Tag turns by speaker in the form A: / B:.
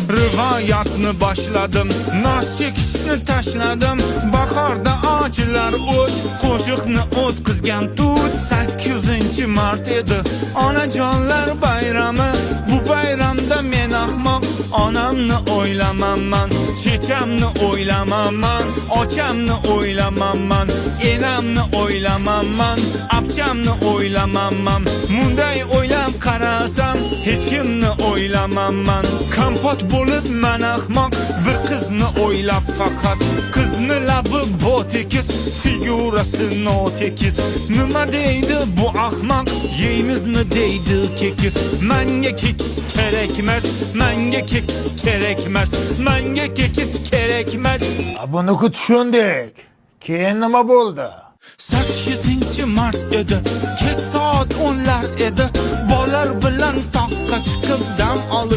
A: rivoyatni boshladim, nos chekishni tashladim. Bahorda ochlar o't, qo'shiqni o'tkazgan tut. 8-mart edi, onajonlar bayrami. Bu bayramda men ahmoq, onamni o'ylamaman, chechamni o'ylamaman, ochamni o'ylamaman, enamni o'ylamaman, abchamni o'ylamaman. Munday o'ylab qarasam, hech kimni o'ylamaman. Kompot bo'lib men ahmoq, bir qizni o'ylab faqat. Qizni labi botekis, figurasi notekis. Nima deydi bu ahmoq, yeymizmi deydi kekis. Menga kekis kerakmas, menga kekis kerakmas, menga kekis kerakmas.
B: Buni tushundik. Keyin nima bo'ldi?
A: 8-mart edi, kech soat 10lar edi. Bolar bilan toqqa chiqib dam olib